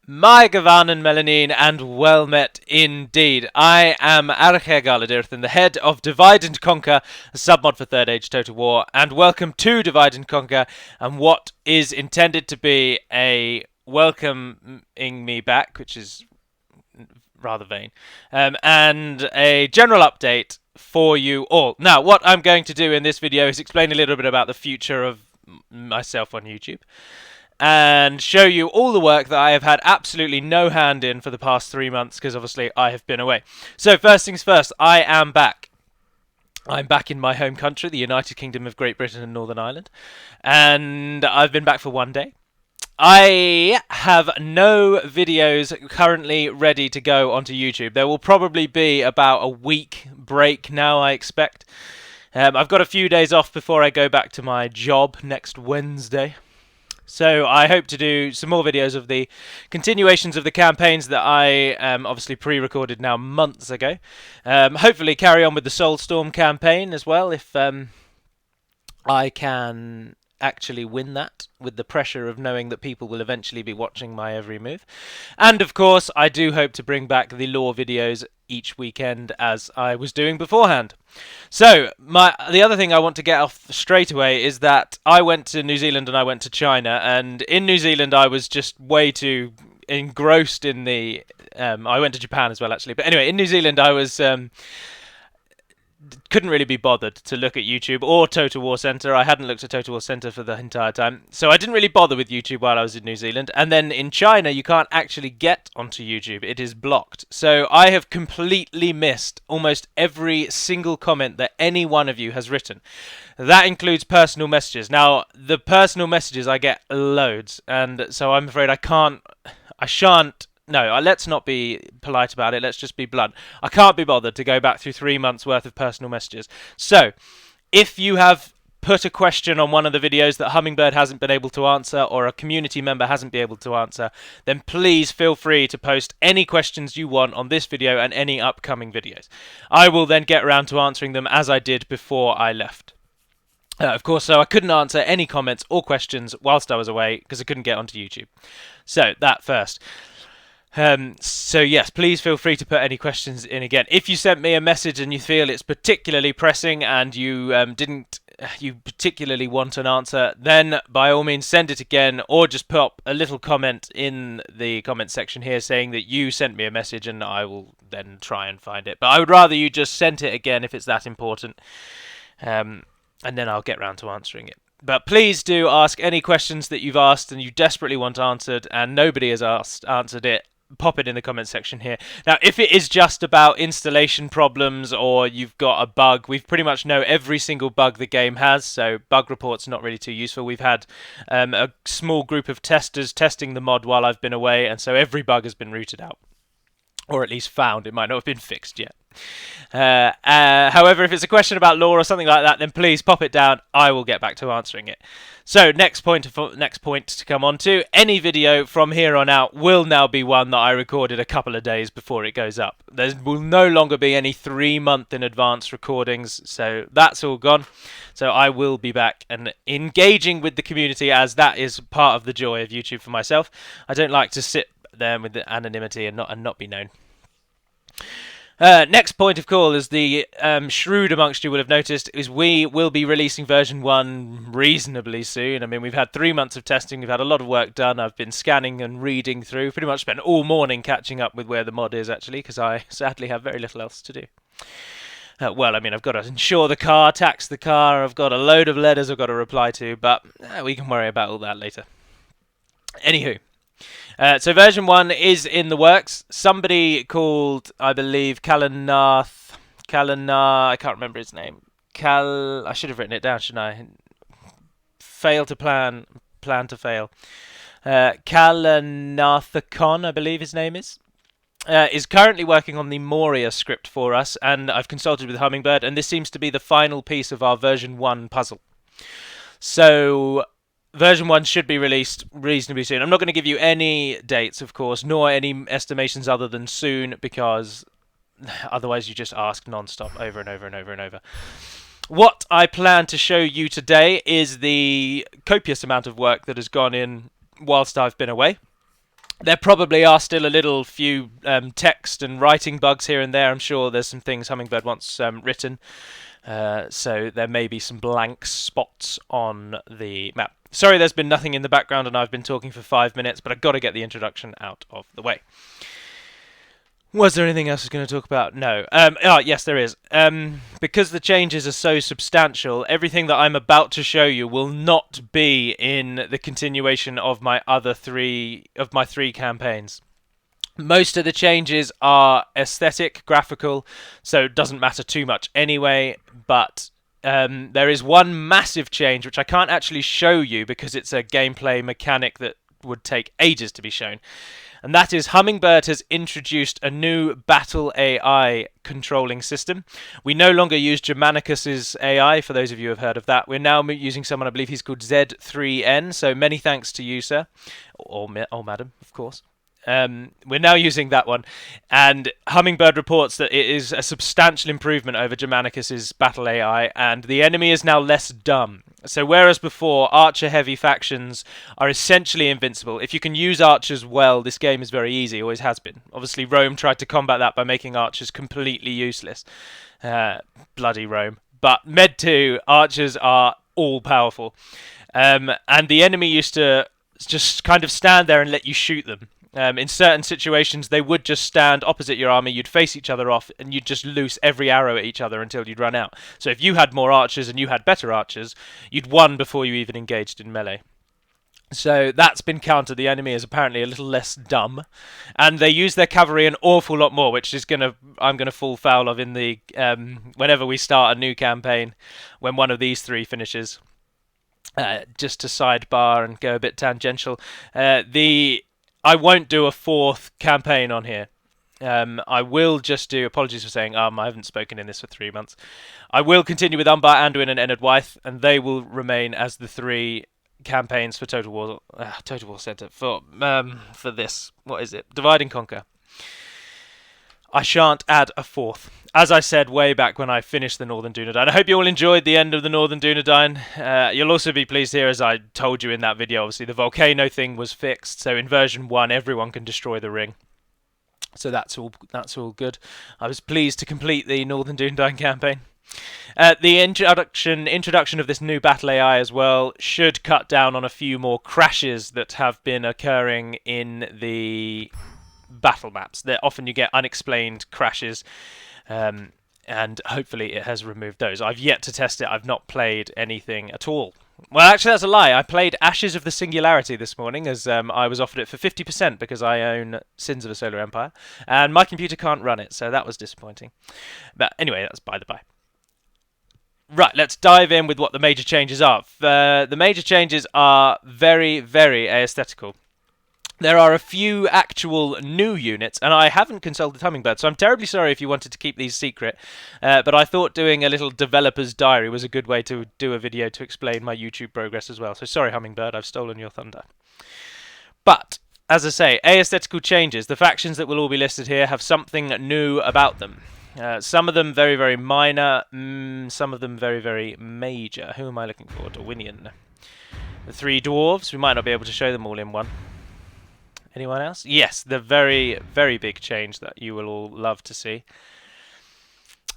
My Gavanen Melanine, and well met indeed. I am Archer Galadirth, the head of Divide and Conquer, a submod for Third Age Total War, and welcome to Divide and Conquer, and what is intended to be a welcoming me back, which is rather vain, and a general update for you all. Now, what I'm going to do in this video is explain a little bit about the future of myself on YouTube and show you all the work that I have had absolutely no hand in for the past 3 months, because obviously I have been away. So first things first, I am back. I'm back in my home country, the United Kingdom of Great Britain and Northern Ireland, and I've been back for one day. I have no videos currently ready to go onto YouTube. There will probably be about a week break now, I expect. I've got a few days off before I go back to my job next Wednesday. So I hope to do some more videos of the continuations of the campaigns that I obviously pre-recorded now months ago. Hopefully carry on with the Soulstorm campaign as well, if I can actually win that with the pressure of knowing that people will eventually be watching my every move. And of course, I do hope to bring back the lore videos each weekend as I was doing beforehand. So, the other thing I want to get off straight away is that I went to New Zealand and I went to China, and in New Zealand I was just way too engrossed in the... I went to Japan as well, actually. But anyway, in New Zealand I was... couldn't really be bothered to look at YouTube or Total War Center. I hadn't looked at Total War Center for the entire time, so I didn't really bother with YouTube while I was in New Zealand. And then in China, you can't actually get onto YouTube. It is blocked. So I have completely missed almost every single comment that any one of you has written. That includes personal messages. Now, the personal messages, I get loads, and so I'm afraid I shan't. No, let's not be polite about it. Let's just be blunt. I can't be bothered to go back through 3 months' worth of personal messages. So, if you have put a question on one of the videos that Hummingbird hasn't been able to answer, or a community member hasn't been able to answer, then please feel free to post any questions you want on this video and any upcoming videos. I will then get around to answering them as I did before I left. Of course, so I couldn't answer any comments or questions whilst I was away because I couldn't get onto YouTube. So, that first. So yes, please feel free to put any questions in again. If you sent me a message and you feel it's particularly pressing and you you particularly want an answer, then by all means send it again, or just put a little comment in the comment section here saying that you sent me a message, and I will then try and find it. But I would rather you just sent it again if it's that important, and then I'll get round to answering it. But please do ask any questions that you've asked and you desperately want answered and nobody has answered it. Pop it in the comment section here. Now, if it is just about installation problems or you've got a bug, we pretty much know every single bug the game has, so bug reports not really too useful. We've had a small group of testers testing the mod while I've been away, and so every bug has been rooted out. Or at least found. It might not have been fixed yet. However, if it's a question about lore or something like that, then please pop it down. I will get back to answering it. So, next point to come on to. Any video from here on out will now be one that I recorded a couple of days before it goes up. There will no longer be any 3-month in advance recordings, so that's all gone. So I will be back and engaging with the community, as that is part of the joy of YouTube for myself. I don't like to sit there with the anonymity and not be known. Next point of call, as the shrewd amongst you will have noticed, is we will be releasing version 1 reasonably soon. I mean, we've had 3 months of testing, we've had a lot of work done, I've been scanning and reading through, pretty much spent all morning catching up with where the mod is actually, because I sadly have very little else to do. Well, I mean, I've got to insure the car, tax the car, I've got a load of letters I've got to reply to, but we can worry about all that later. Anywho. So version 1 is in the works. Somebody called, I believe, Kalanar, I can't remember his name. I should have written it down, shouldn't I? Fail to plan to fail. Kalanathakon, I believe his name is currently working on the Moria script for us, and I've consulted with Hummingbird, and this seems to be the final piece of our version 1 puzzle. So version 1 should be released reasonably soon. I'm not going to give you any dates, of course, nor any estimations other than soon, because otherwise you just ask non-stop over and over and over and over. What I plan to show you today is the copious amount of work that has gone in whilst I've been away. There probably are still a little few text and writing bugs here and there. I'm sure there's some things Hummingbird wants written, so there may be some blank spots on the map. Sorry, there's been nothing in the background and I've been talking for 5 minutes, but I've got to get the introduction out of the way. Was there anything else I was going to talk about? No. Yes, there is. Because the changes are so substantial, everything that I'm about to show you will not be in the continuation of my three campaigns. Most of the changes are aesthetic, graphical, so it doesn't matter too much anyway, but there is one massive change which I can't actually show you because it's a gameplay mechanic that would take ages to be shown. And that is Hummingbird has introduced a new battle AI controlling system. We no longer use Germanicus's AI, for those of you who have heard of that. We're now using someone, I believe he's called Z3N, so many thanks to you, sir. Or madam, of course. We're now using that one, and Hummingbird reports that it is a substantial improvement over Germanicus's battle AI, and the enemy is now less dumb. So whereas before archer-heavy factions are essentially invincible, if you can use archers well, this game is very easy, always has been. Obviously Rome tried to combat that by making archers completely useless. Bloody Rome. But Med 2, archers are all-powerful. And the enemy used to just kind of stand there and let you shoot them. In certain situations, they would just stand opposite your army, you'd face each other off, and you'd just loose every arrow at each other until you'd run out. So if you had more archers and you had better archers, you'd won before you even engaged in melee. So that's been countered. The enemy is apparently a little less dumb, and they use their cavalry an awful lot more, which is I'm gonna fall foul of in the whenever we start a new campaign, when one of these three finishes. Just to sidebar and go a bit tangential, I won't do a fourth campaign on here. I will just do, apologies for saying I haven't spoken in this for 3 months. I will continue with Umbar, Anduin and Ennard Wyeth, and they will remain as the 3 campaigns for Total War Center for this. What is it? Divide and Conquer. I shan't add a fourth. As I said way back when I finished the Northern Dunedain. I hope you all enjoyed the end of the Northern Dunedain. You'll also be pleased here, as I told you in that video, obviously the volcano thing was fixed, so in version 1 everyone can destroy the ring. So that's all good. I was pleased to complete the Northern Dunedain campaign. The introduction of this new battle AI as well should cut down on a few more crashes that have been occurring in the battle maps. That often you get unexplained crashes, and hopefully it has removed those. I've yet to test it. I've not played anything at all. Well, actually, that's a lie. I played Ashes of the Singularity this morning, as I was offered it for 50% because I own Sins of a Solar Empire, and my computer can't run it, so that was disappointing. But anyway, that's by the by. Right, let's dive in with what the major changes are. The major changes are very, very aesthetical. There are a few actual new units, and I haven't consulted Hummingbird, so I'm terribly sorry if you wanted to keep these secret, but I thought doing a little developer's diary was a good way to do a video to explain my YouTube progress as well. So sorry, Hummingbird, I've stolen your thunder. But, as I say, aesthetical changes. The factions that will all be listed here have something new about them. Some of them very, very minor, some of them very, very major. Who am I looking for? Darwinian. The 3 dwarves, we might not be able to show them all in one. Anyone else? Yes, the very, very big change that you will all love to see.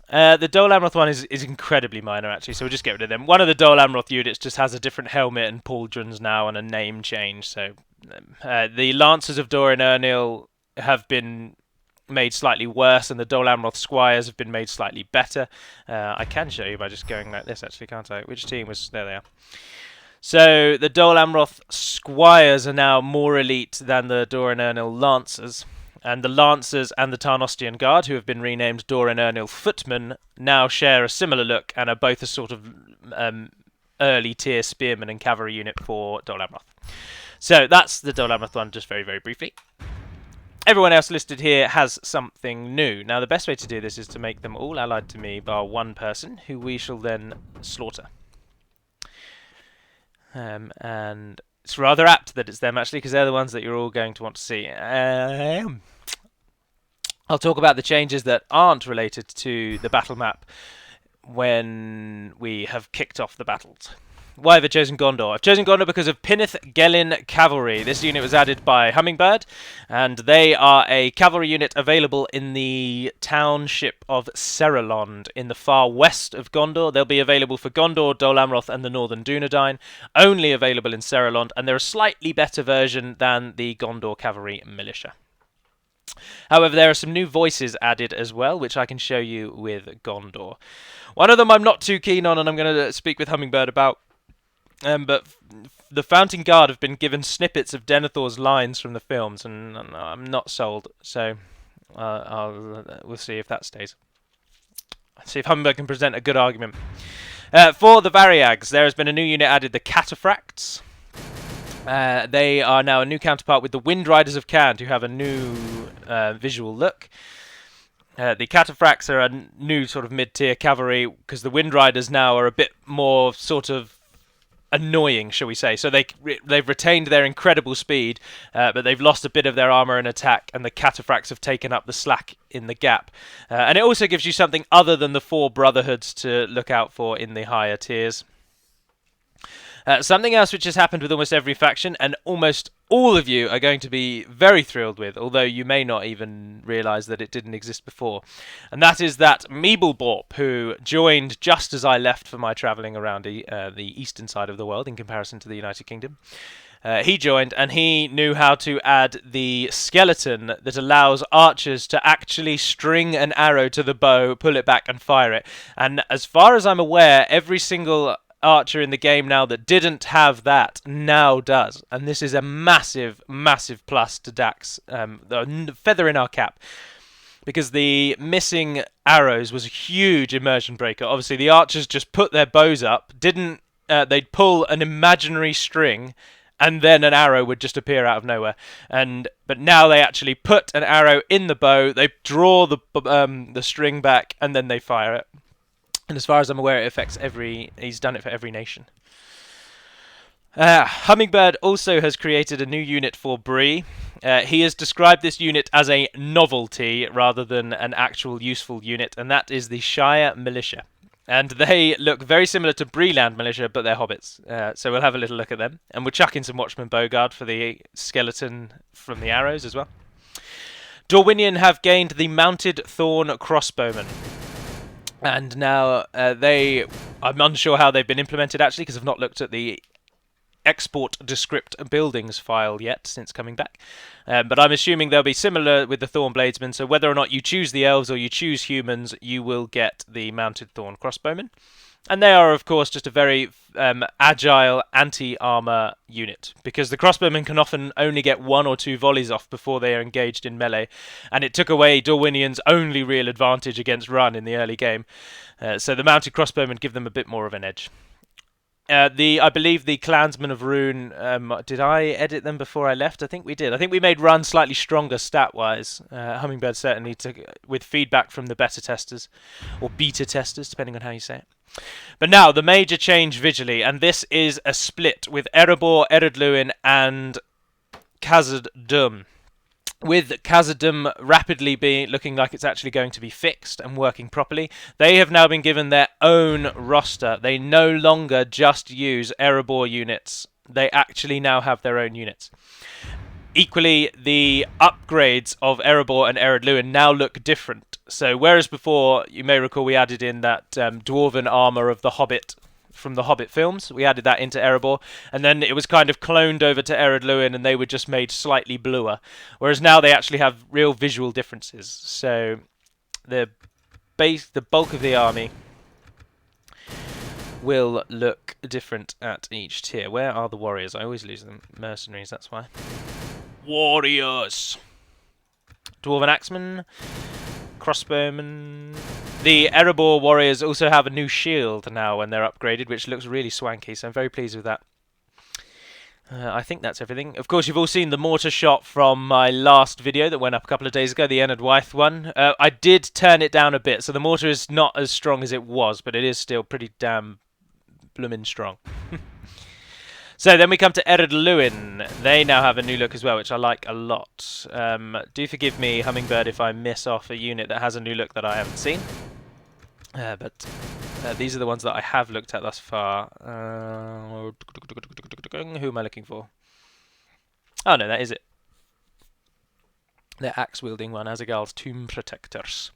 The Dole Amroth one is incredibly minor, actually, so we'll just get rid of them. One of the Dole Amroth units just has a different helmet and pauldrons now and a name change. So the Lancers of Dor in Ernil have been made slightly worse, and the Dole Amroth Squires have been made slightly better. I can show you by just going like this, actually, can't I? Which team was... There they are. So the Dole Amroth Squires are now more elite than the Dor in Ernil Lancers, and the Lancers and the Tarnostian Guard, who have been renamed Dor in Ernil Footmen, now share a similar look and are both a sort of early tier spearmen and cavalry unit for Dole Amroth. So that's the Dole Amroth one, just very, very briefly. Everyone else listed here has something new. Now the best way to do this is to make them all allied to me bar one person, who we shall then slaughter. And it's rather apt that it's them, actually, because they're the ones that you're all going to want to see. I'll talk about the changes that aren't related to the battle map when we have kicked off the battles. Why have I chosen Gondor? I've chosen Gondor because of Pinnith Gelin Cavalry. This unit was added by Hummingbird, and they are a cavalry unit available in the township of Seralond in the far west of Gondor. They'll be available for Gondor, Dol Amroth, and the Northern Dunedain, only available in Seralond, and they're a slightly better version than the Gondor Cavalry Militia. However, there are some new voices added as well, which I can show you with Gondor. One of them I'm not too keen on, and I'm going to speak with Hummingbird about. But the Fountain Guard have been given snippets of Denethor's lines from the films, and I'm not sold. So we'll see if that stays. See if Hummingbird can present a good argument. For the Variags, there has been a new unit added, the Cataphracts. They are now a new counterpart with the Wind Riders of Khand, who have a new visual look. The Cataphracts are a new sort of mid-tier cavalry, because the Wind Riders now are a bit more sort of annoying, shall we say. So they've retained their incredible speed, but they've lost a bit of their armor and attack, and the Cataphracts have taken up the slack in the gap. And it also gives you something other than the 4 Brotherhoods to look out for in the higher tiers. Something else which has happened with almost every faction, and almost all of you are going to be very thrilled with, although you may not even realise that it didn't exist before. And that is that Meebleborp, who joined just as I left for my travelling around the eastern side of the world in comparison to the United Kingdom. He joined, and he knew how to add the skeleton that allows archers to actually string an arrow to the bow, pull it back, and fire it. And as far as I'm aware, every single archer in the game now that didn't have that now does, and this is a massive plus to DaC's the feather in our cap, because the missing arrows was a huge immersion breaker. Obviously the archers just put their bows up, they'd pull an imaginary string, and then an arrow would just appear out of nowhere. But now they actually put an arrow in the bow, they draw the string back, and then they fire it. And as far as I'm aware, it affects he's done it for every nation. Hummingbird also has created a new unit for Bree. He has described this unit as a novelty rather than an actual useful unit, and that is the Shire Militia. And they look very similar to Breeland Militia, but they're hobbits. So we'll have a little look at them. And we'll chuck in some Watchman Bogard for the skeleton from the arrows as well. Dorwinion have gained the Mounted Thorn Crossbowmen. And now I'm unsure how they've been implemented actually, because I've not looked at the export descript buildings file yet since coming back. But I'm assuming they'll be similar with the Thorn Bladesmen, so whether or not you choose the elves or you choose humans, you will get the Mounted Thorn Crossbowmen. And they are, of course, just a very agile anti-armor unit, because the crossbowmen can often only get 1 or 2 volleys off before they are engaged in melee, and it took away Dorwinian's only real advantage against run in the early game. So the mounted crossbowmen give them a bit more of an edge. I believe the Clansmen of Rune, did I edit them before I left? I think we did. I think we made run slightly stronger stat-wise. Hummingbird certainly took, with feedback from the beta testers, or beta testers, depending on how you say it. But now, the major change visually, and this is a split with Erebor, Eredluin, and Khazad-dûm. With Khazad-dûm rapidly looking like it's actually going to be fixed and working properly, they have now been given their own roster. They no longer just use Erebor units. They actually now have their own units. Equally, the upgrades of Erebor and Eredluin now look different. So whereas before, you may recall we added in that Dwarven armor of the Hobbit from the Hobbit films, we added that into Erebor, and then it was kind of cloned over to Eredluin, and they were just made slightly bluer. Whereas now they actually have real visual differences. So the bulk of the army will look different at each tier. Where are the warriors? I always lose them. Mercenaries, that's why. Warriors! Dwarven Axemen, Crossbowmen. The Erebor warriors also have a new shield now when they're upgraded, which looks really swanky, so I'm very pleased with that. I think that's everything. Of course, you've all seen the mortar shot from my last video that went up a couple of days ago, the Enid Wythe one. I did turn it down a bit, so the mortar is not as strong as it was, but it is still pretty damn bloomin' strong. So then we come to Eredluin. They now have a new look as well, which I like a lot. Do forgive me, Hummingbird, if I miss off a unit that has a new look that I haven't seen. But These are the ones that I have looked at thus far. Who am I looking for? Oh no, that is it. The axe-wielding one, Azagal's Tomb Protectors.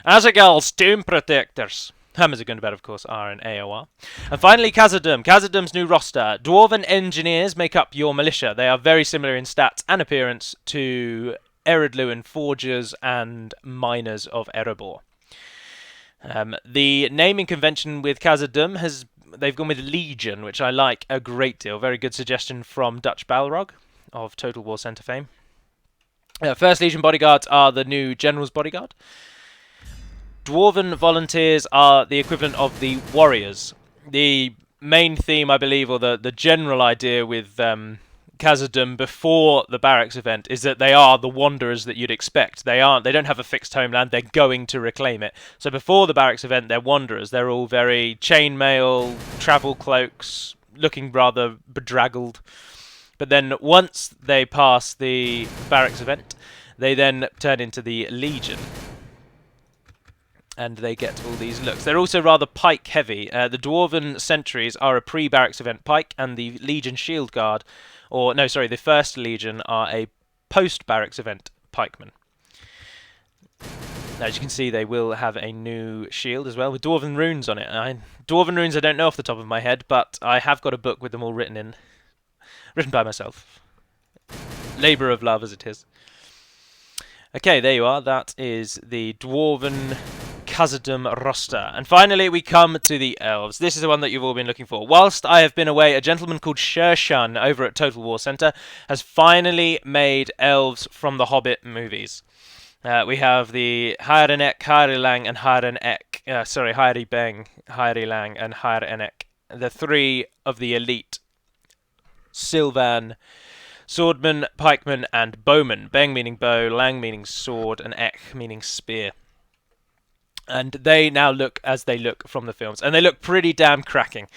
Azagal's Tomb Protectors. Hammers are going to bed, of course, are an AOR. And finally, Khazad-dûm. Khazad-dûm's new roster. Dwarven engineers make up your militia. They are very similar in stats and appearance to Eredluin forgers and miners of Erebor. The naming convention with Khazad-dûm has... They've gone with Legion, which I like a great deal. Very good suggestion from Dutch Balrog of Total War Center fame. First Legion bodyguards are the new General's bodyguard. Dwarven volunteers are the equivalent of the warriors. The main theme, I believe, or the general idea with Khazad-dûm before the barracks event is that they are the wanderers that you'd expect. They don't have a fixed homeland. They're going to reclaim it. So before the barracks event, they're wanderers. They're all very chainmail, travel cloaks, looking rather bedraggled. But then once they pass the barracks event, they then turn into the Legion. And they get all these looks. They're also rather pike heavy. The Dwarven sentries are a pre-barracks event pike, and the Legion Shield Guard, the First Legion are a post-barracks event pikemen. Now, as you can see, they will have a new shield as well with Dwarven runes on it. Dwarven runes I don't know off the top of my head, but I have got a book with them all written by myself. Labour of love as it is. Okay, there you are. That is the Dwarven Khazad-dûm roster. And finally, we come to the elves. This is the one that you've all been looking for. Whilst I have been away, a gentleman called Shershan over at Total War Center has finally made elves from the Hobbit movies. We have the Haerenek, Haerilang, and Haeribeng, Haerilang, and Haerenek. The three of the elite Sylvan swordman, pikeman, and bowman. Beng meaning bow, lang meaning sword, and ek meaning spear. And they now look as they look from the films. And they look pretty damn cracking.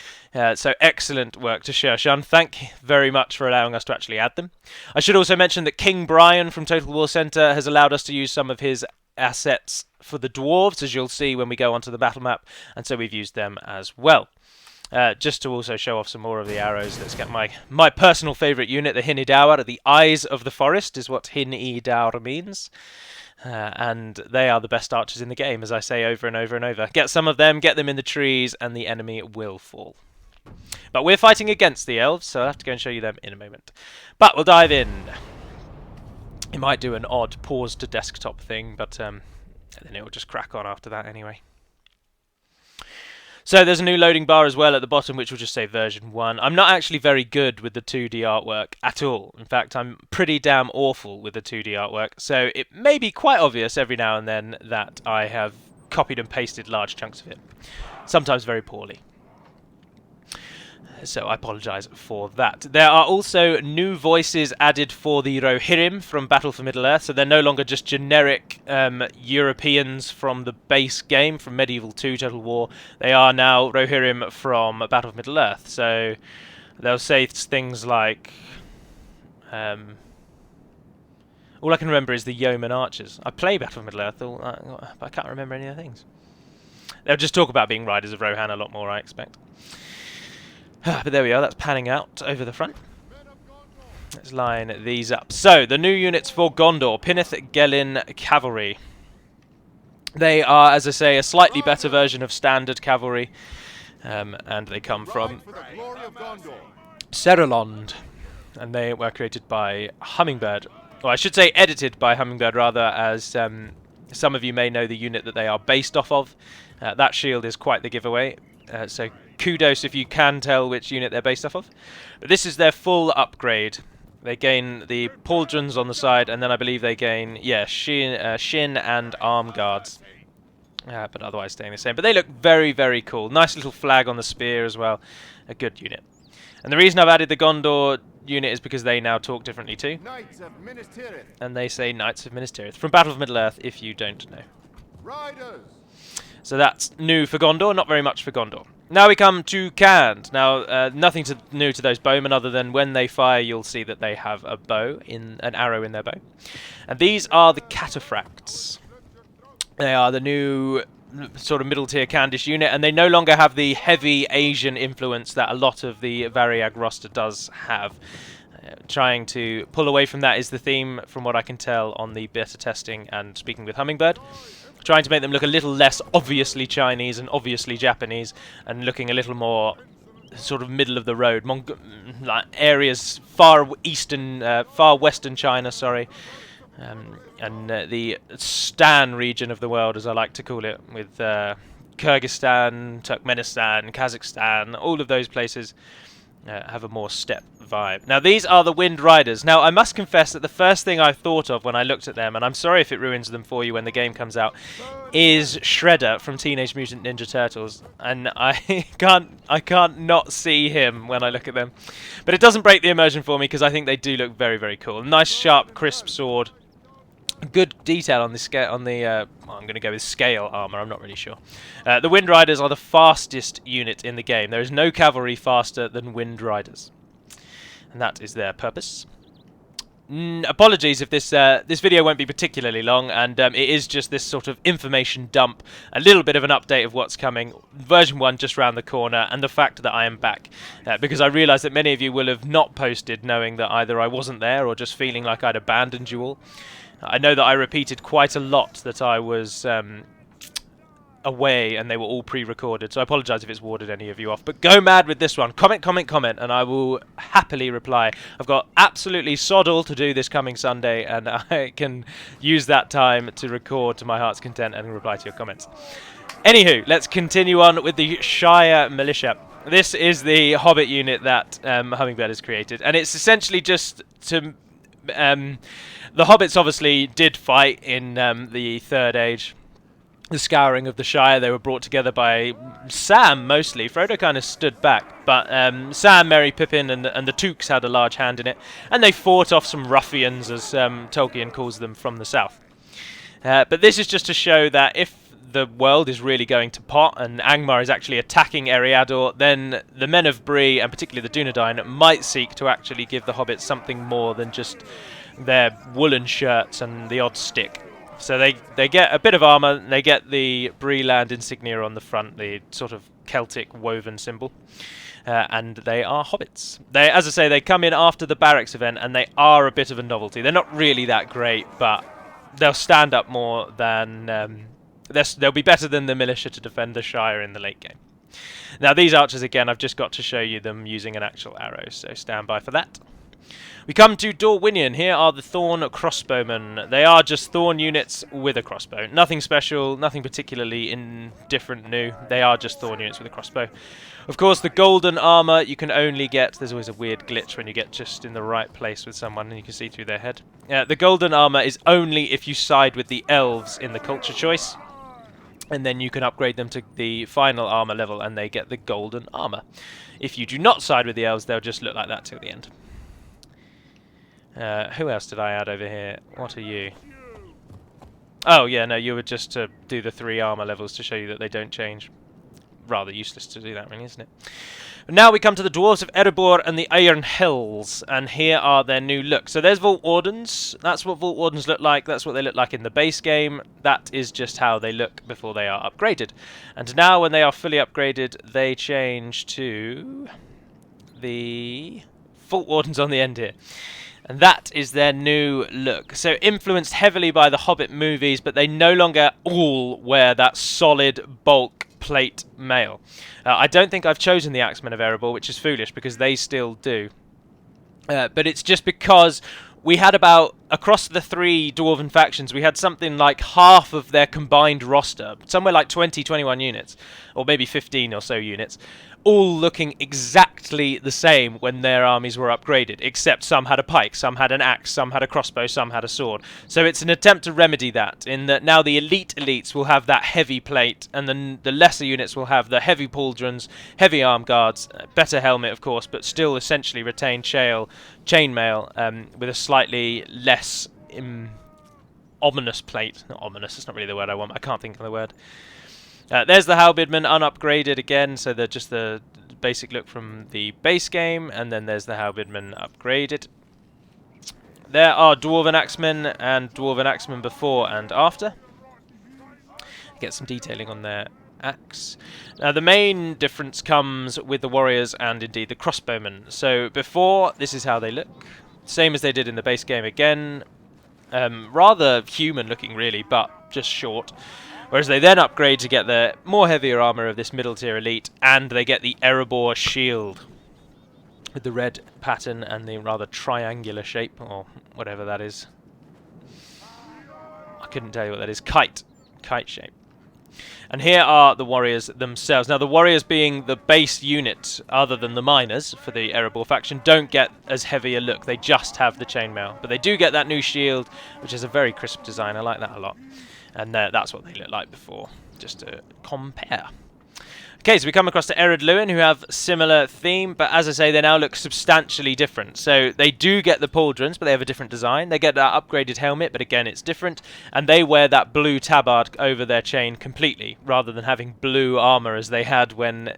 So excellent work to Shershan. Thank you very much for allowing us to actually add them. I should also mention that King Brian from Total War Center has allowed us to use some of his assets for the dwarves, as you'll see when we go onto the battle map. And so we've used them as well. Just to also show off some more of the arrows, let's get my personal favourite unit, the Hinidawr. The Eyes of the Forest is what Hinidawr means. And they are the best archers in the game, as I say over and over and over. Get some of them, get them in the trees, and the enemy will fall. But we're fighting against the elves, so I'll have to go and show you them in a moment. But we'll dive in. It might do an odd pause to desktop thing, but then it will just crack on after that anyway. So there's a new loading bar as well at the bottom, which will just say version 1. I'm not actually very good with the 2D artwork at all. In fact, I'm pretty damn awful with the 2D artwork. So it may be quite obvious every now and then that I have copied and pasted large chunks of it. Sometimes very poorly. So I apologise for that. There are also new voices added for the Rohirrim from Battle for Middle-earth, so they're no longer just generic Europeans from the base game, from Medieval 2 Total War. They are now Rohirrim from Battle for Middle-earth, so they'll say things like... all I can remember is the Yeoman Archers. I play Battle for Middle-earth, but I can't remember any of the things. They'll just talk about being Riders of Rohan a lot more, I expect. But there we are, that's panning out over the front. Let's line these up. So, the new units for Gondor, Pinnith Gelin Cavalry. They are, as I say, a slightly better version of standard cavalry. And they come from Serelond. And they were created by Hummingbird. Or I should say edited by Hummingbird, rather, as some of you may know the unit that they are based off of. That shield is quite the giveaway. So kudos if you can tell which unit they're based off of. But this is their full upgrade. They gain the pauldrons on the side, and then I believe they gain, shin and arm guards. But otherwise staying the same. But they look very, very cool. Nice little flag on the spear as well. A good unit. And the reason I've added the Gondor unit is because they now talk differently too. And they say Knights of Minas Tirith. From Battle of Middle-earth, if you don't know. Riders. So that's new for Gondor, not very much for Gondor. Now we come to Khand. Now, nothing new to those bowmen other than when they fire, you'll see that they have a an arrow in their bow. And these are the cataphracts. They are the new sort of middle tier Candish unit, and they no longer have the heavy Asian influence that a lot of the Variag roster does have. Trying to pull away from that is the theme, from what I can tell on the beta testing and speaking with Hummingbird. Trying to make them look a little less obviously Chinese and obviously Japanese, and looking a little more sort of middle of the road, like areas far western China, sorry, and the Stan region of the world, as I like to call it, with Kyrgyzstan, Turkmenistan, Kazakhstan, all of those places have a more steppe vibe. Now, these are the Wind Riders. Now, I must confess that the first thing I thought of when I looked at them, and I'm sorry if it ruins them for you when the game comes out, is Shredder from Teenage Mutant Ninja Turtles, and I can't not see him when I look at them. But it doesn't break the immersion for me, because I think they do look very, very cool. Nice, sharp, crisp sword. Good detail on the scale. I'm going to go with scale armor. I'm not really sure. The Wind Riders are the fastest unit in the game. There is no cavalry faster than Wind Riders, and that is their purpose. Apologies if this video won't be particularly long, and it is just this sort of information dump, a little bit of an update of what's coming. Version 1 just round the corner, and the fact that I am back, because I realise that many of you will have not posted knowing that either I wasn't there or just feeling like I'd abandoned you all. I know that I repeated quite a lot that I was away, and they were all pre-recorded, so I apologise if it's warded any of you off. But go mad with this one. Comment, comment, comment, and I will happily reply. I've got absolutely sod all to do this coming Sunday, and I can use that time to record to my heart's content and reply to your comments. Anywho, let's continue on with the Shire Militia. This is the Hobbit unit that Hummingbird has created, and it's essentially just to... the Hobbits obviously did fight in the Third Age, the Scouring of the Shire. They were brought together by Sam, mostly. Frodo kind of stood back, but Sam, Merry, Pippin, and the Tooks had a large hand in it, and they fought off some ruffians, as Tolkien calls them, from the south. But this is just to show that if the world is really going to pot and Angmar is actually attacking Eriador, then the men of Bree, and particularly the Dunedain, might seek to actually give the Hobbits something more than just their woolen shirts and the odd stick. So they get a bit of armour, they get the Bree land insignia on the front, the sort of Celtic woven symbol, and they are Hobbits. They, as I say, they come in after the Barracks event, and they are a bit of a novelty. They're not really that great, but they'll stand up more than... they'll be better than the militia to defend the Shire in the late game. Now, these archers, again, I've just got to show you them using an actual arrow, so stand by for that. We come to Dorwinion. Here are the Thorn Crossbowmen. They are just Thorn units with a crossbow. Nothing special, nothing particularly indifferent new. They are just Thorn units with a crossbow. Of course, the golden armor you can only get... There's always a weird glitch when you get just in the right place with someone and you can see through their head. The golden armor is only if you side with the elves in the culture choice. And then you can upgrade them to the final armor level and they get the golden armor. If you do not side with the elves, they'll just look like that till the end. Who else did I add over here? What are you? Oh, yeah, no, you were just to do the 3 armor levels to show you that they don't change. Rather useless to do that, really, isn't it? Now we come to the Dwarves of Erebor and the Iron Hills, and here are their new look. So there's Vault Wardens. That's what Vault Wardens look like. That's what they look like in the base game. That is just how they look before they are upgraded. And now when they are fully upgraded, they change to the Vault Wardens on the end here. And that is their new look. So influenced heavily by the Hobbit movies, but they no longer all wear that solid bulk plate mail. I don't think I've chosen the Axemen of Erebor, which is foolish because they still do. But it's just because we had about, across the 3 Dwarven factions, we had something like half of their combined roster, somewhere like 20, 21 units, or maybe 15 or so units, all looking exactly the same when their armies were upgraded, except some had a pike, some had an axe, some had a crossbow, some had a sword. So it's an attempt to remedy that, in that now the elite elites will have that heavy plate, and then the lesser units will have the heavy pauldrons, heavy arm guards, better helmet of course, but still essentially retain chainmail with a slightly less ominous plate. Not ominous, that's not really the word I want, I can't think of the word. There's the Halbidmen unupgraded again, so they're just the basic look from the base game, and then there's the Halbidmen upgraded. There are Dwarven Axemen and Dwarven Axemen before and after. Get some detailing on their axe. Now the main difference comes with the warriors and indeed the crossbowmen. So before, this is how they look. Same as they did in the base game again. Rather human looking really, but just short. Whereas they then upgrade to get the more heavier armour of this middle tier elite, and they get the Erebor shield with the red pattern and the rather triangular shape, or whatever that is. I couldn't tell you what that is. Kite shape. And here are the warriors themselves. Now the warriors, being the base unit other than the miners for the Erebor faction, don't get as heavy a look. They just have the chainmail. But they do get that new shield, which is a very crisp design. I like that a lot. And that's what they look like before, just to compare. Okay, so we come across to Ered Luin, who have similar theme, but as I say, they now look substantially different. So they do get the pauldrons, but they have a different design. They get that upgraded helmet, but again, it's different. And they wear that blue tabard over their chain completely, rather than having blue armor as they had when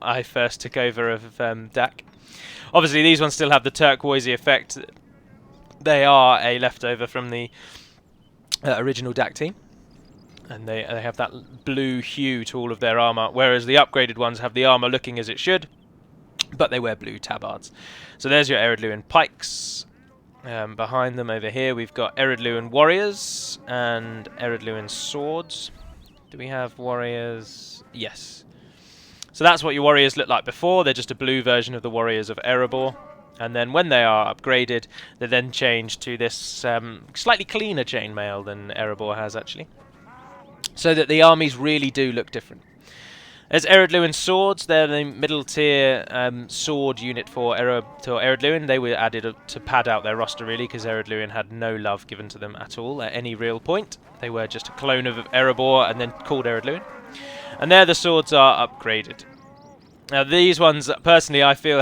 I first took over of DaC. Obviously, these ones still have the turquoisey effect. They are a leftover from the original DaC team. And they have that blue hue to all of their armour, whereas the upgraded ones have the armour looking as it should, but they wear blue tabards. So there's your Ered Luin pikes. Behind them over here we've got Ered Luin warriors and Ered Luin swords. Do we have warriors? Yes. So that's what your warriors looked like before. They're just a blue version of the warriors of Erebor. And then when they are upgraded, they then change to this slightly cleaner chainmail than Erebor has actually. So that the armies really do look different. There's Ered Luin swords. They're the middle tier sword unit for Ered Luin. They were added to pad out their roster really, because Ered Luin had no love given to them at all at any real point. They were just a clone of Erebor and then called Ered Luin. And there the swords are upgraded. Now these ones, personally, I feel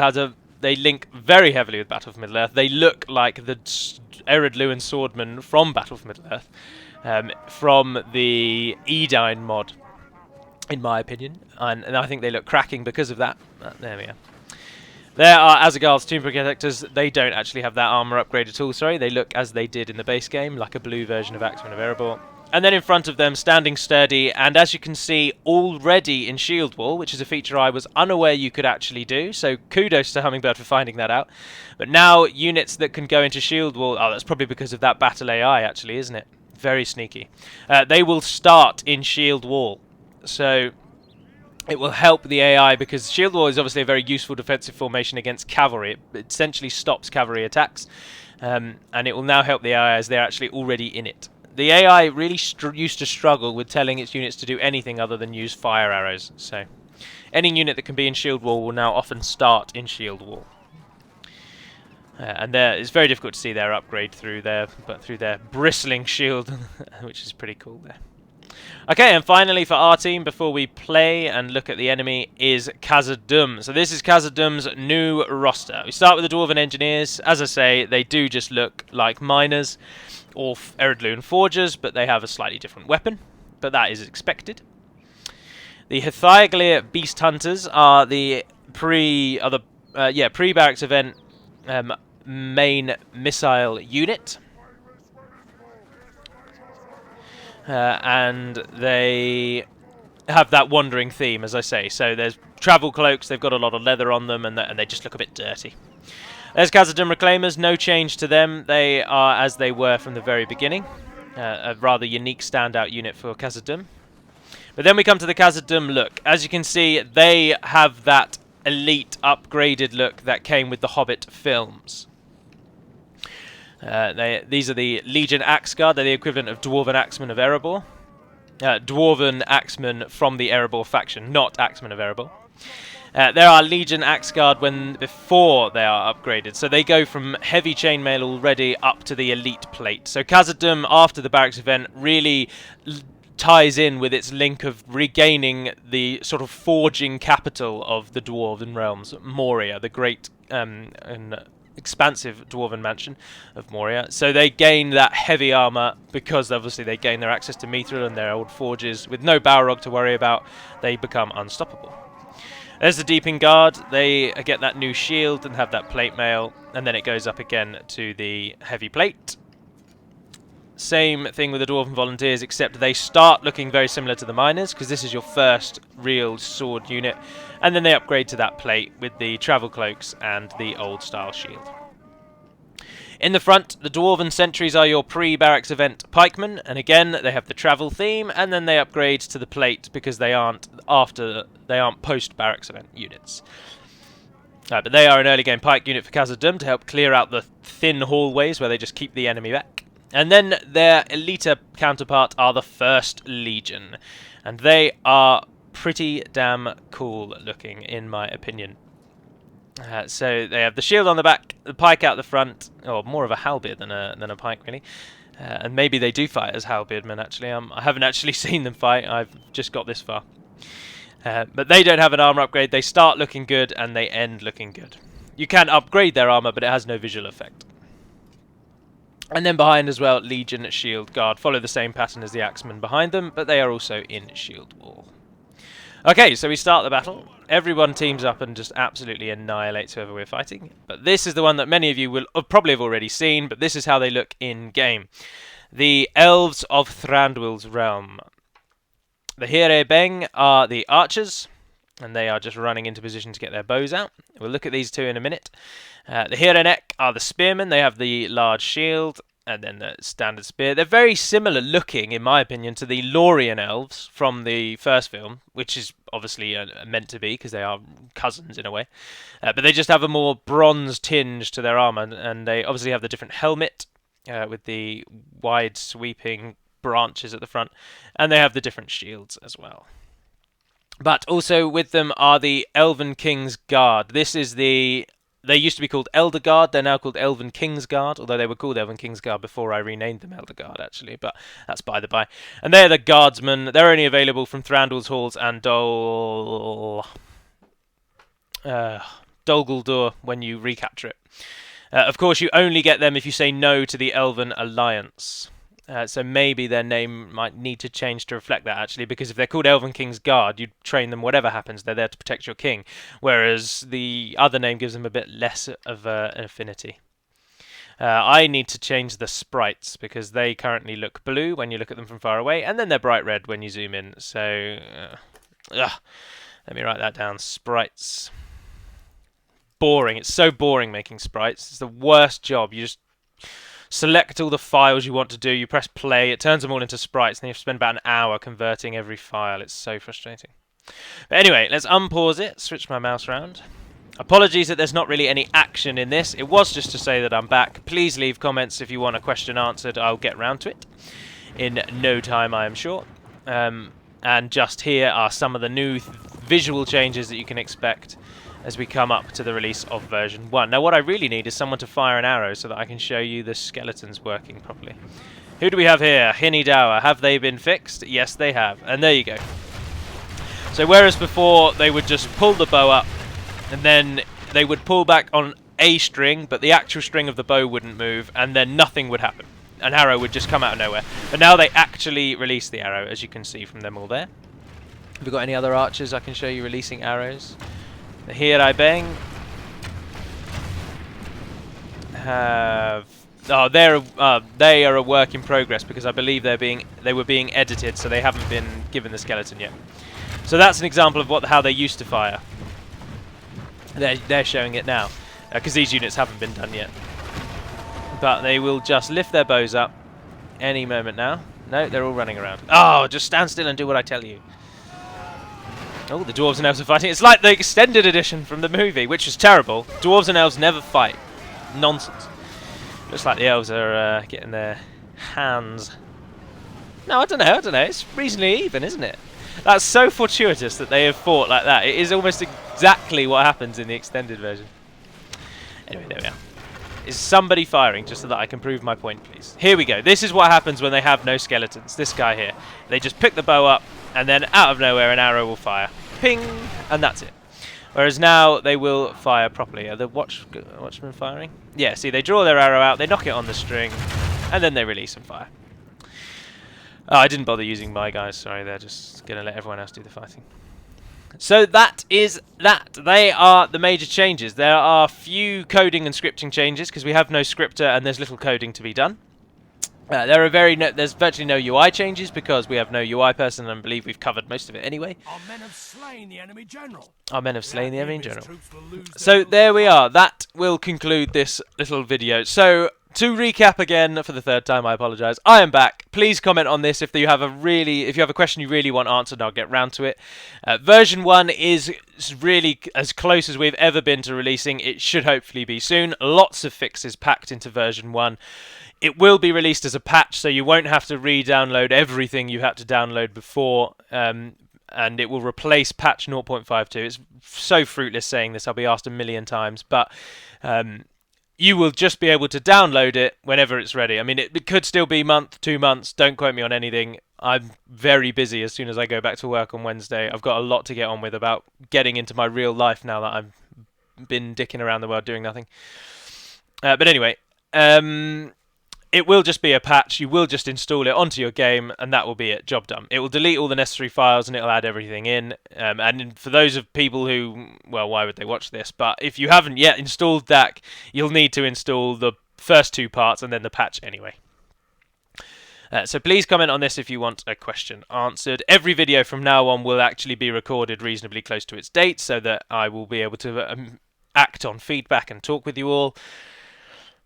they link very heavily with Battle for Middle-earth. They look like the Ered Luin swordmen from Battle for Middle-earth. From the Edine mod, in my opinion, and I think they look cracking because of that. There we are. There are Azagald's Tomb Protectors. They don't actually have that armour upgrade at all, sorry. They look as they did in the base game, like a blue version of Axemen of Erebor. And then in front of them, standing sturdy, and as you can see, already in shield wall, which is a feature I was unaware you could actually do, so kudos to Hummingbird for finding that out. But now, units that can go into shield wall, oh, that's probably because of that battle AI, actually, isn't it? Very sneaky. They will start in shield wall, so it will help the AI, because shield wall is obviously a very useful defensive formation against cavalry. It essentially stops cavalry attacks, and it will now help the AI as they're actually already in it. The AI really used to struggle with telling its units to do anything other than use fire arrows, so any unit that can be in shield wall will now often start in shield wall. And it's very difficult to see their upgrade through their bristling shield, which is pretty cool there. Okay, and finally for our team, before we play and look at the enemy, is Khazad-dûm. So this is Khazad-dûm's new roster. We start with the Dwarven Engineers. As I say, they do just look like miners or Ered Luin Forgers, but they have a slightly different weapon. But that is expected. The Hithaeglir Beast Hunters are the pre-Barracks event main missile unit, and they have that wandering theme, as I say. So there's travel cloaks, they've got a lot of leather on them, and they just look a bit dirty. There's Khazad-dûm Reclaimers, no change to them. They are as they were from the very beginning, a rather unique standout unit for Khazad-dûm. But then we come to the Khazad-dûm look. As you can see, they have that elite upgraded look that came with the Hobbit films. These are the Legion Axguard. They're the equivalent of Dwarven Axemen of Erebor. Dwarven Axemen from the Erebor faction, not Axemen of Erebor. There are Legion Axguard before they are upgraded, so they go from heavy chainmail already up to the elite plate. So Khazad-dûm, after the Barracks event, really ties in with its link of regaining the sort of forging capital of the Dwarven realms, Moria, the great and expansive Dwarven mansion of Moria. So they gain that heavy armour because obviously they gain their access to Mithril and their old forges. With no Balrog to worry about, they become unstoppable. There's the Deeping Guard. They get that new shield and have that plate mail, and then it goes up again to the heavy plate. Same thing with the Dwarven Volunteers, except they start looking very similar to the Miners, because this is your first real sword unit, and then they upgrade to that plate with the travel cloaks and the old style shield. In the front, the Dwarven Sentries are your pre-barracks event pikemen, and again they have the travel theme, and then they upgrade to the plate because they aren't post-barracks event units. But they are an early game pike unit for Khazad-dûm to help clear out the thin hallways where they just keep the enemy back. And then their Elite counterpart are the First Legion, and they are pretty damn cool looking in my opinion. So they have the shield on the back, the pike out the front, or more of a halberd than a pike really. And maybe they do fight as halberdmen actually. I haven't actually seen them fight, I've just got this far. But they don't have an armor upgrade. They start looking good and they end looking good. You can upgrade their armor, but it has no visual effect. And then behind as well, Legion, Shield, Guard follow the same pattern as the Axemen behind them, but they are also in Shield Wall. Okay, so we start the battle. Everyone teams up and just absolutely annihilates whoever we're fighting. But this is the one that many of you will probably have already seen, but this is how they look in-game. The Elves of Thranduil's Realm. The Here Beng are the archers, and they are just running into position to get their bows out. We'll look at these two in a minute. The Here Nek are the spearmen. They have the large shield and then the standard spear. They're very similar looking, in my opinion, to the Lorien elves from the first film, which is obviously meant to be because they are cousins in a way. But they just have a more bronze tinge to their armor, and they obviously have the different helmet with the wide sweeping branches at the front, and they have the different shields as well. But also with them are the Elven King's Guard. This is the... They used to be called Elder Guard, they're now called Elven King's Guard, although they were called Elven King's Guard before I renamed them Elder Guard, actually, but that's by the by. And they're the Guardsmen. They're only available from Thranduil's Halls and Dol Guldur when you recapture it. Of course, you only get them if you say no to the Elven Alliance. So maybe their name might need to change to reflect that, actually, because if they're called Elven King's Guard, you'd train them whatever happens, they're there to protect your king, whereas the other name gives them a bit less of an affinity. I need to change the sprites, because they currently look blue when you look at them from far away, and then they're bright red when you zoom in, so... let me write that down, sprites. Boring, it's so boring making sprites, it's the worst job, you just... select all the files you want to do, you press play, it turns them all into sprites, and then you have to spend about an hour converting every file. It's so frustrating. But anyway, let's unpause it, switch my mouse around. Apologies that there's not really any action in this. It was just to say that I'm back. Please leave comments if you want a question answered. I'll get round to it in no time, I am sure. And just here are some of the new visual changes that you can expect as we come up to the release of version 1. Now what I really need is someone to fire an arrow so that I can show you the skeletons working properly. Who do we have here? Hinidawa. Have they been fixed? Yes, they have. And there you go. So whereas before they would just pull the bow up and then they would pull back on a string, but the actual string of the bow wouldn't move, and then nothing would happen. An arrow would just come out of nowhere. But now they actually release the arrow, as you can see from them all there. Have we got any other archers I can show you releasing arrows? Here I bang. They are a work in progress because I believe they were being edited, so they haven't been given the skeleton yet. So that's an example of how they used to fire. They're showing it now because these units haven't been done yet. But they will just lift their bows up any moment now. No, they're all running around. Oh, just stand still and do what I tell you. Oh, the dwarves and elves are fighting. It's like the extended edition from the movie, which was terrible. Dwarves and elves never fight. Nonsense. Looks like the elves are getting their hands. No, I don't know. It's reasonably even, isn't it? That's so fortuitous that they have fought like that. It is almost exactly what happens in the extended version. Anyway, there we are. Is somebody firing, just so that I can prove my point, please? Here we go. This is what happens when they have no skeletons. This guy here. They just pick the bow up, and then out of nowhere an arrow will fire. Ping! And that's it. Whereas now they will fire properly. Are the watchmen firing? Yeah, see, they draw their arrow out, they knock it on the string, and then they release and fire. Oh, I didn't bother using my guys, sorry, they're just going to let everyone else do the fighting. So that is that. They are the major changes. There are few coding and scripting changes, because we have no scripter and there's little coding to be done. There's virtually no UI changes because we have no UI person, and I believe we've covered most of it anyway. Our men have slain the enemy general. Our men have slain the enemy general. So there we are. That will conclude this little video. So to recap again for the third time, I apologise. I am back. Please comment on this if you have a question you really want answered. I'll get round to it. Version 1 is really as close as we've ever been to releasing. It should hopefully be soon. Lots of fixes packed into version 1. It will be released as a patch, so you won't have to re-download everything you had to download before, and it will replace patch 0.52. It's so fruitless saying this, I'll be asked a million times, but you will just be able to download it whenever it's ready. I mean, it could still be month, 2 months, don't quote me on anything. I'm very busy as soon as I go back to work on Wednesday. I've got a lot to get on with about getting into my real life now that I've been dicking around the world doing nothing. But anyway, it will just be a patch. You will just install it onto your game, and that will be it. Job done. It will delete all the necessary files, and it will add everything in. And for those of people who, well, why would they watch this? But if you haven't yet installed DaC, you'll need to install the first 2 parts and then the patch anyway. So please comment on this if you want a question answered. Every video from now on will actually be recorded reasonably close to its date, so that I will be able to act on feedback and talk with you all.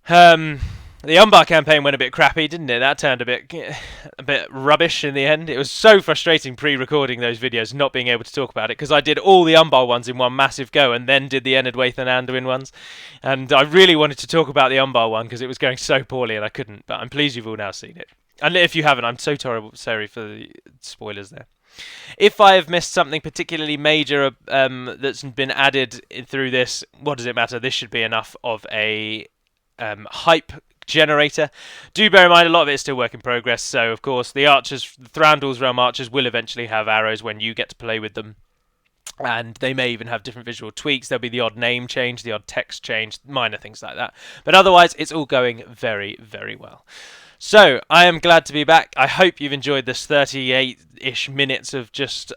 The Umbar campaign went a bit crappy, didn't it? That turned a bit rubbish in the end. It was so frustrating pre-recording those videos, not being able to talk about it, because I did all the Umbar ones in one massive go, and then did the Enedwaith and Anduin ones. And I really wanted to talk about the Umbar one, because it was going so poorly, and I couldn't. But I'm pleased you've all now seen it. And if you haven't, I'm so sorry for the spoilers there. If I have missed something particularly major that's been added through this, what does it matter? This should be enough of a hype generator. Do bear in mind a lot of it is still work in progress, so of course the archers, the Thranduil's Realm archers, will eventually have arrows when you get to play with them, and they may even have different visual tweaks. There'll be the odd name change, the odd text change, minor things like that, but otherwise it's all going very, very well. So I am glad to be back. I hope you've enjoyed this 38-ish minutes of just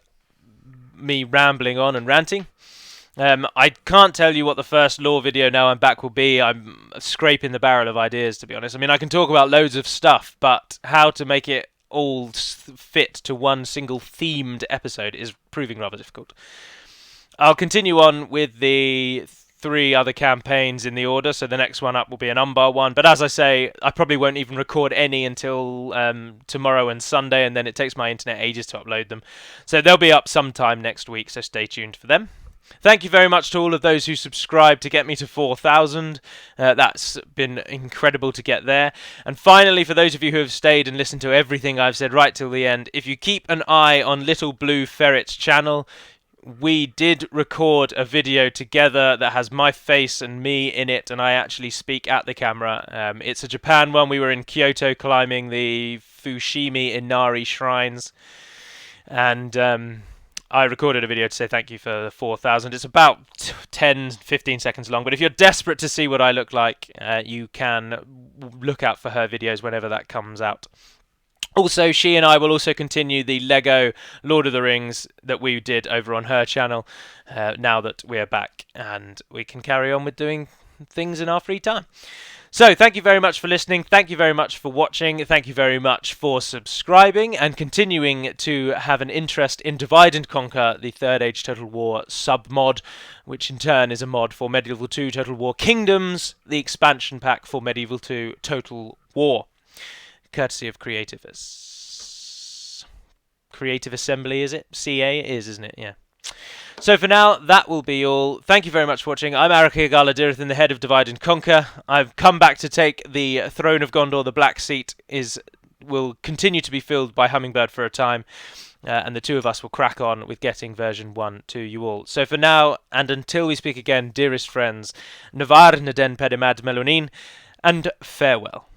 me rambling on and ranting. I can't tell you what the first lore video now I'm back will be. I'm scraping the barrel of ideas, to be honest. I mean, I can talk about loads of stuff, but how to make it all fit to one single themed episode is proving rather difficult. I'll continue on with the 3 other campaigns in the order, so the next one up will be an Umbar one, but as I say, I probably won't even record any until tomorrow and Sunday, and then it takes my internet ages to upload them. So they'll be up sometime next week, so stay tuned for them. Thank you very much to all of those who subscribed to get me to 4,000. That's been incredible to get there. And finally, for those of you who have stayed and listened to everything I've said right till the end, if you keep an eye on Little Blue Ferret's channel, we did record a video together that has my face and me in it, and I actually speak at the camera. It's a Japan one. We were in Kyoto climbing the Fushimi Inari shrines, and I recorded a video to say thank you for the 4,000. It's about 10-15 seconds long, but if you're desperate to see what I look like, you can look out for her videos whenever that comes out. Also, she and I will also continue the Lego Lord of the Rings that we did over on her channel now that we're back and we can carry on with doing things in our free time. So, thank you very much for listening. Thank you very much for watching. Thank you very much for subscribing and continuing to have an interest in Divide and Conquer, the Third Age Total War sub-mod, which in turn is a mod for Medieval 2 Total War Kingdoms, the expansion pack for Medieval 2 Total War. Courtesy of Creative Assembly, is it? CA is, isn't it? Yeah. So for now, that will be all. Thank you very much for watching. I'm Arakagala Dirathan, the head of Divide and Conquer. I've come back to take the Throne of Gondor. The Black Seat will continue to be filled by Hummingbird for a time, and the two of us will crack on with getting version 1 to you all. So for now, and until we speak again, dearest friends, Navar Naden Pedimad Melonin, and farewell.